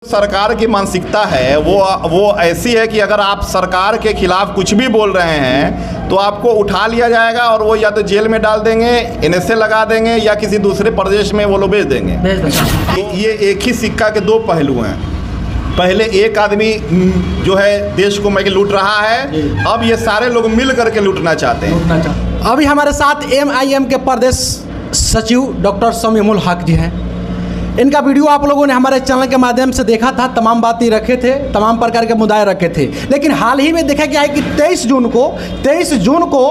सरकार की मानसिकता है वो ऐसी है कि अगर आप सरकार के खिलाफ कुछ भी बोल रहे हैं तो आपको उठा लिया जाएगा और वो या तो जेल में डाल देंगे, NSA लगा देंगे या किसी दूसरे प्रदेश में वो लोग भेज देंगे। ये एक ही सिक्का के दो पहलू हैं। पहले एक आदमी जो है देश को लूट रहा है, अब ये सारे लोग मिल करके लूटना चाहते हैं। अभी हमारे साथ MIM के प्रदेश सचिव डॉक्टर शमीमुल हक जी हैं। इनका वीडियो आप लोगों ने हमारे चैनल के माध्यम से देखा था, तमाम बातें रखे थे, तमाम प्रकार के मुद्दे रखे थे। लेकिन हाल ही में देखा गया है कि 23 जून को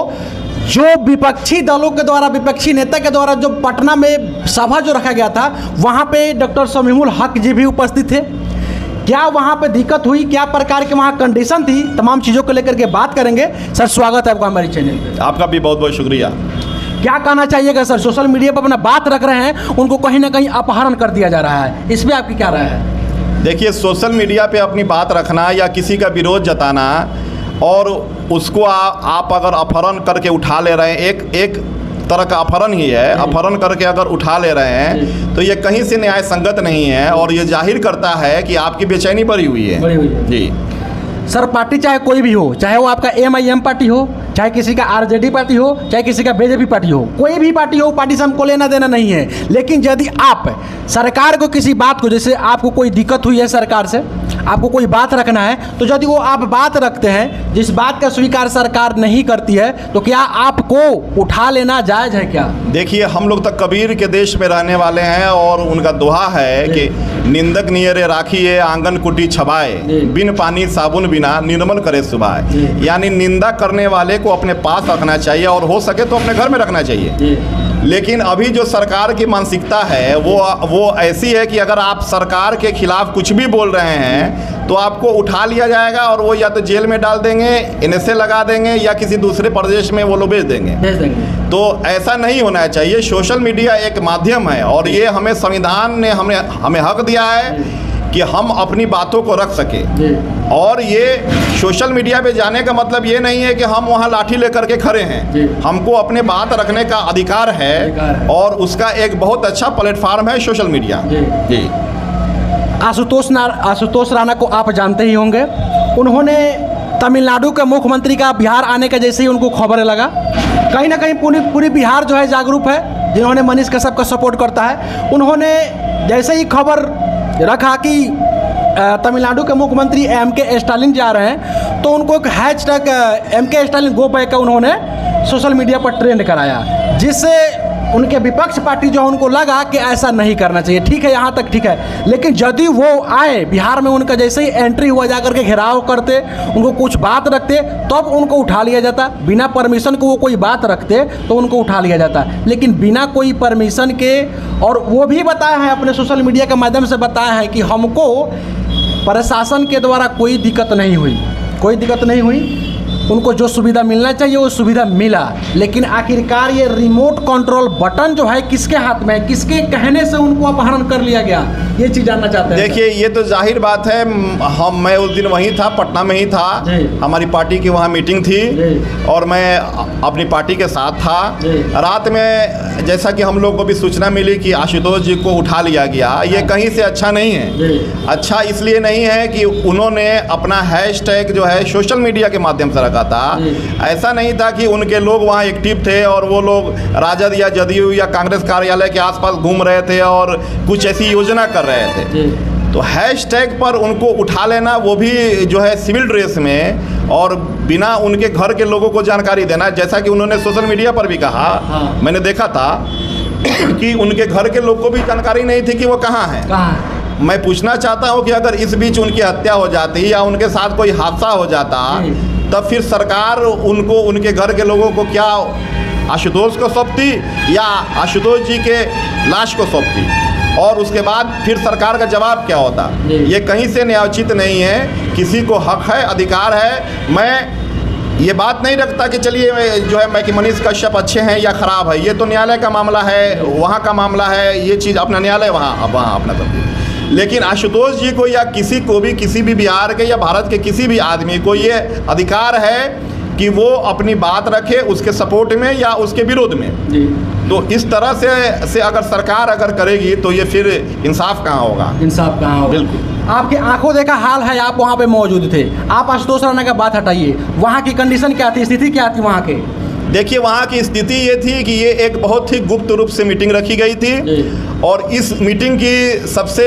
जो विपक्षी दलों के द्वारा, विपक्षी नेता के द्वारा जो पटना में सभा जो रखा गया था, वहाँ पे डॉक्टर शमीमुल हक जी भी उपस्थित थे। क्या वहाँ पे दिक्कत हुई, क्या प्रकार के वहाँ कंडीशन थी, तमाम चीज़ों को लेकर के बात करेंगे। सर, स्वागत है आपका हमारे चैनल पे। आपका भी बहुत बहुत शुक्रिया। क्या कहना चाहिएगा सर, सोशल मीडिया पर अपना बात रख रहे हैं, उनको कहीं ना कहीं अपहरण कर दिया जा रहा है, इस पर आपकी क्या राय है? देखिए, सोशल मीडिया पे अपनी बात रखना या किसी का विरोध जताना और उसको आप अगर अपहरण करके उठा ले रहे हैं, एक तरह का अपहरण ही है। अपहरण करके अगर उठा ले रहे हैं तो ये कहीं से न्याय संगत नहीं है और ये जाहिर करता है कि आपकी बेचैनी बढ़ी हुई है। जी सर, पार्टी चाहे कोई भी हो, चाहे वो आपका MIM पार्टी हो, चाहे किसी का RJD पार्टी हो, चाहे किसी का BJP पार्टी हो, कोई भी पार्टी हो, पार्टी से हमको लेना देना नहीं है। लेकिन यदि आप सरकार को किसी बात को, जैसे आपको कोई दिक्कत हुई है सरकार से, आपको कोई बात रखना है, तो यदि वो आप बात रखते हैं, जिस बात का स्वीकार सरकार नहीं करती है, तो क्या आपको उठा लेना जायज़ है क्या? देखिए, हम लोग तो कबीर के देश में रहने वाले हैं और उनका दोहा है कि निंदक नियरे राखिए आंगन कुटी छबाए, बिन पानी साबुन बिना निर्मल करे सुबाए। यानी निंदा करने वाले को अपने पास रखना चाहिए और हो सके तो अपने घर में रखना चाहिए। लेकिन अभी जो सरकार की मानसिकता है वो ऐसी है कि अगर आप सरकार के खिलाफ कुछ भी बोल रहे हैं तो आपको उठा लिया जाएगा और वो या तो जेल में डाल देंगे, NSA लगा देंगे या किसी दूसरे प्रदेश में वो लोग भेज देंगे। तो ऐसा नहीं होना चाहिए। सोशल मीडिया एक माध्यम है और ये हमें संविधान ने हमें हक दिया है कि हम अपनी बातों को रख सकें। और ये सोशल मीडिया पे जाने का मतलब ये नहीं है कि हम वहाँ लाठी लेकर के खड़े हैं। हमको अपने बात रखने का अधिकार है और उसका एक बहुत अच्छा प्लेटफार्म है सोशल मीडिया। जी। आशुतोष राणा को आप जानते ही होंगे। उन्होंने तमिलनाडु के मुख्यमंत्री का बिहार आने का जैसे ही उनको खबर लगा, कहीं ना कहीं पूरी बिहार जो है जागरूक है, जिन्होंने मनीष कश्यप का सपोर्ट करता है। उन्होंने जैसे ही खबर रखा कि तमिलनाडु के मुख्यमंत्री MK स्टालिन जा रहे हैं, तो उनको एक hashtag MK Stalin go back का उन्होंने सोशल मीडिया पर ट्रेंड कराया, जिससे उनके विपक्ष पार्टी जो है उनको लगा कि ऐसा नहीं करना चाहिए। ठीक है, यहाँ तक ठीक है, लेकिन यदि वो आए बिहार में, उनका जैसे ही एंट्री हुआ, जा करके घेराव करते, उनको कुछ बात रखते, तब उनको उठा लिया जाता। बिना परमिशन को वो कोई बात रखते तो उनको उठा लिया जाता। लेकिन बिना कोई परमिशन के, और वो भी बताया है अपने सोशल मीडिया के माध्यम से बताया है कि हमको प्रशासन के द्वारा कोई दिक्कत नहीं हुई, उनको जो सुविधा मिलना चाहिए वो सुविधा मिला। लेकिन आखिरकार ये रिमोट कंट्रोल बटन जो है किसके हाथ में है, किसके कहने से उनको अपहरण कर लिया गया, ये चीज़ जानना चाहते हैं। देखिए, ये तो जाहिर बात है। मैं उस दिन वहीं था, पटना में ही था, हमारी पार्टी की वहाँ मीटिंग थी और मैं अपनी पार्टी के साथ था। रात में जैसा कि हम लोग को भी सूचना मिली कि आशुतोष जी को उठा लिया गया, ये कहीं से अच्छा नहीं है। अच्छा इसलिए नहीं है कि उन्होंने अपना हैशटैग जो है सोशल मीडिया के माध्यम से रखा था। ऐसा नहीं था कि उनके लोग वहाँ एक्टिव थे और वो लोग राजद या जदयू या कांग्रेस कार्यालय के आसपास घूम रहे थे और कुछ ऐसी योजना कर रहे थे। तो हैशटैग पर उनको उठा लेना, वो भी जो है सिविल ड्रेस में और बिना उनके घर के लोगों को जानकारी देना, जैसा कि उन्होंने सोशल मीडिया पर भी कहा। मैंने देखा था कि उनके घर के लोग को भी जानकारी नहीं थी कि वो कहाँ हैं। मैं पूछना चाहता हूँ कि अगर इस बीच उनकी हत्या हो जाती या उनके साथ कोई हादसा हो जाता, तब फिर सरकार उनको, उनके घर के लोगों को क्या आशुतोष को सौंपती या आशुतोष जी के लाश को सौंपती, और उसके बाद फिर सरकार का जवाब क्या होता? ये कहीं से न्यायोचित नहीं है। किसी को हक है, अधिकार है। मैं ये बात नहीं रखता कि चलिए जो है मैं कि मनीष कश्यप अच्छे हैं या ख़राब है, ये तो न्यायालय का मामला है, वहाँ का मामला है, ये चीज़ अपना न्यायालय वहाँ अपना करती है। लेकिन आशुतोष जी को या किसी को भी, किसी भी बिहार के या भारत के किसी भी आदमी को ये अधिकार है कि वो अपनी बात रखे उसके सपोर्ट में या उसके विरोध में। तो इस तरह से अगर सरकार करेगी तो ये फिर इंसाफ कहाँ होगा? बिल्कुल। आपकी आंखों देखा हाल है, आप वहाँ पे मौजूद थे। आप आशुतोष राणा का बात हटाइए, वहाँ की कंडीशन क्या थी, स्थिति क्या थी वहाँ के? देखिए, वहाँ की स्थिति ये थी कि ये एक बहुत ही गुप्त रूप से मीटिंग रखी गई थी और इस मीटिंग की सबसे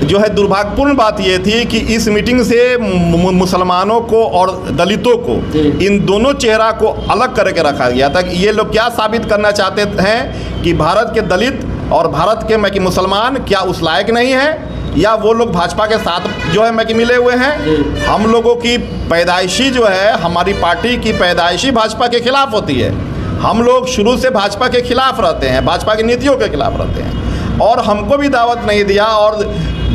जो है दुर्भाग्यपूर्ण बात ये थी कि इस मीटिंग से मुसलमानों को और दलितों को, इन दोनों चेहरा को अलग करके रखा गया था कि ये लोग क्या साबित करना चाहते हैं कि भारत के दलित और भारत के कि मुसलमान क्या उस लायक नहीं है, या वो लोग भाजपा के साथ जो है कि मिले हुए हैं। हम लोगों की पैदाइशी जो है, हमारी पार्टी की पैदाइशी भाजपा के खिलाफ होती है। हम लोग शुरू से भाजपा के खिलाफ रहते हैं, भाजपा की नीतियों के खिलाफ रहते हैं और हमको भी दावत नहीं दिया। और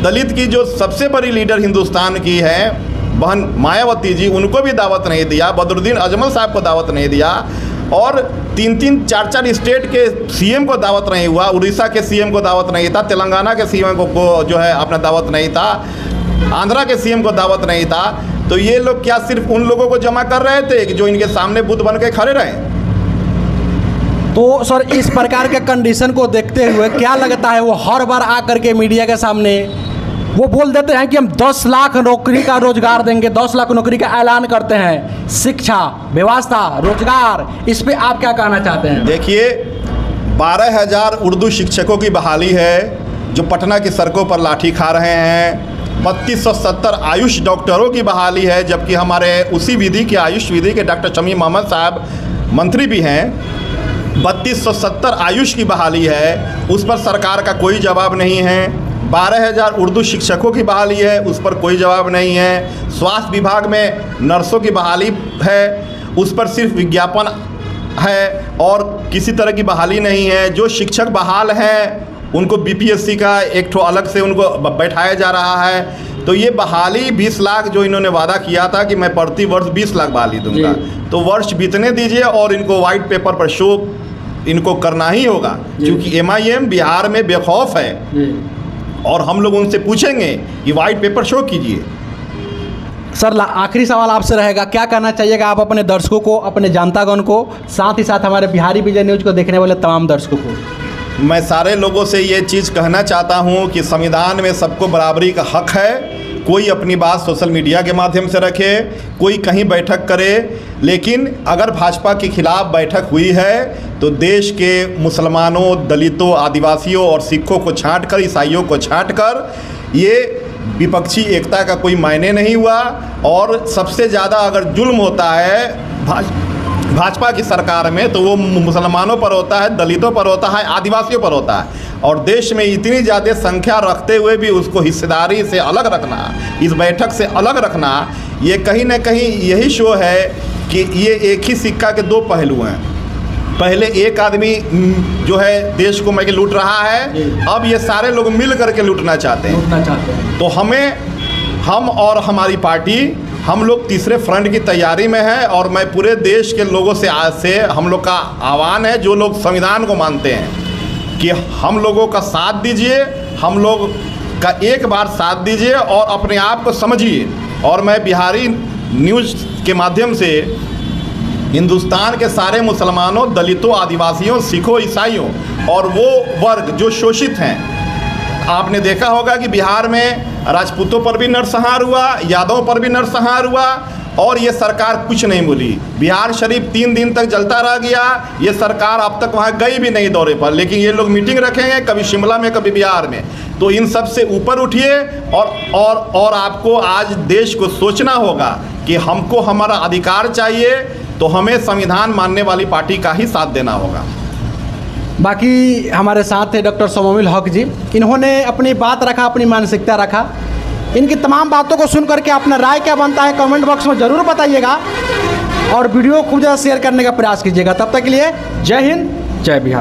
दलित की जो सबसे बड़ी लीडर हिंदुस्तान की है बहन मायावती जी, उनको भी दावत नहीं दिया, बदरुद्दीन अजमल साहब को दावत नहीं दिया और 3-3, 4-4 स्टेट के सीएम को दावत नहीं हुआ, उड़ीसा के सीएम को दावत नहीं था, तेलंगाना के सीएम को जो है अपना दावत नहीं था, आंध्रा के सीएम को दावत नहीं था। तो ये लोग क्या सिर्फ उन लोगों को जमा कर रहे थे कि जो इनके सामने बुद्ध बन के खड़े रहे? तो सर, इस प्रकार के कंडीशन को देखते हुए क्या लगता है वो हर बार आकर के मीडिया के सामने वो बोल देते हैं कि हम 10 लाख नौकरी का रोजगार देंगे, 10 लाख नौकरी का ऐलान करते हैं, शिक्षा, व्यवस्था, रोजगार, इस पे आप क्या कहना चाहते हैं? देखिए, 12,000 उर्दू शिक्षकों की बहाली है जो पटना की सड़कों पर लाठी खा रहे हैं। 3270 आयुष डॉक्टरों की बहाली है, जबकि हमारे उसी विधि के आयुष विधि के डॉक्टर शमीम अहमद साहब मंत्री भी हैं। 3270 आयुष की बहाली है, उस पर सरकार का कोई जवाब नहीं है। 12,000 उर्दू शिक्षकों की बहाली है, उस पर कोई जवाब नहीं है। स्वास्थ्य विभाग में नर्सों की बहाली है, उस पर सिर्फ विज्ञापन है और किसी तरह की बहाली नहीं है। जो शिक्षक बहाल हैं उनको बीपीएससी का एक ठो अलग से उनको बैठाया जा रहा है। तो ये बहाली 20 लाख जो इन्होंने वादा किया था कि मैं प्रति वर्ष 20 लाख बहाली दूंगा, तो वर्ष बीतने दीजिए और इनको वाइट पेपर पर शो इनको करना ही होगा, क्योंकि MIM बिहार में बेखौफ है और हम लोग उनसे पूछेंगे कि वाइट पेपर शो कीजिए। सर, आखिरी सवाल आपसे रहेगा, क्या कहना चाहिएगा आप अपने दर्शकों को, अपने जनतागण को, साथ ही साथ हमारे बिहारी विजय न्यूज़ को देखने वाले तमाम दर्शकों को? मैं सारे लोगों से ये चीज़ कहना चाहता हूँ कि संविधान में सबको बराबरी का हक है। कोई अपनी बात सोशल मीडिया के माध्यम से रखे, कोई कहीं बैठक करे, लेकिन अगर भाजपा के खिलाफ बैठक हुई है तो देश के मुसलमानों, दलितों, आदिवासियों और सिखों को छांट कर, ईसाइयों को छांट कर, ये विपक्षी एकता का कोई मायने नहीं हुआ। और सबसे ज़्यादा अगर जुल्म होता है भाजपा की सरकार में तो वो मुसलमानों पर होता है, दलितों पर होता है, आदिवासियों पर होता है। और देश में इतनी ज़्यादा संख्या रखते हुए भी उसको हिस्सेदारी से अलग रखना, इस बैठक से अलग रखना, ये कहीं ना कहीं यही शो है कि ये एक ही सिक्का के 2 पहलू हैं। पहले एक आदमी जो है देश को लूट रहा है, अब ये सारे लोग मिल करके लूटना चाहते हैं। तो हम और हमारी पार्टी, हम लोग तीसरे फ्रंट की तैयारी में है और मैं पूरे देश के लोगों से आज से हम लोग का आह्वान है, जो लोग संविधान को मानते हैं, कि हम लोगों का साथ दीजिए, हम लोग का एक बार साथ दीजिए और अपने आप को समझिए। और मैं बिहारी न्यूज़ के माध्यम से हिंदुस्तान के सारे मुसलमानों, दलितों, आदिवासियों, सिखों, ईसाइयों और वो वर्ग जो शोषित हैं, आपने देखा होगा कि बिहार में राजपूतों पर भी नरसंहार हुआ, यादवों पर भी नरसंहार हुआ और ये सरकार कुछ नहीं बोली। बिहार शरीफ 3 दिन तक जलता रह गया, ये सरकार अब तक वहाँ गई भी नहीं दौरे पर, लेकिन ये लोग मीटिंग रखेंगे, कभी शिमला में, कभी बिहार में। तो इन सब से ऊपर उठिए और आपको आज देश को सोचना होगा कि हमको हमारा अधिकार चाहिए, तो हमें संविधान मानने वाली पार्टी का ही साथ देना होगा। बाकी हमारे साथ थे डॉक्टर शमीमुल हक जी, इन्होंने अपनी बात रखा, अपनी मानसिकता रखा। इनकी तमाम बातों को सुन करके अपना राय क्या बनता है कमेंट बॉक्स में ज़रूर बताइएगा और वीडियो को खूब ज़्यादा शेयर करने का प्रयास कीजिएगा। तब तक के लिए जय हिंद, जय बिहार।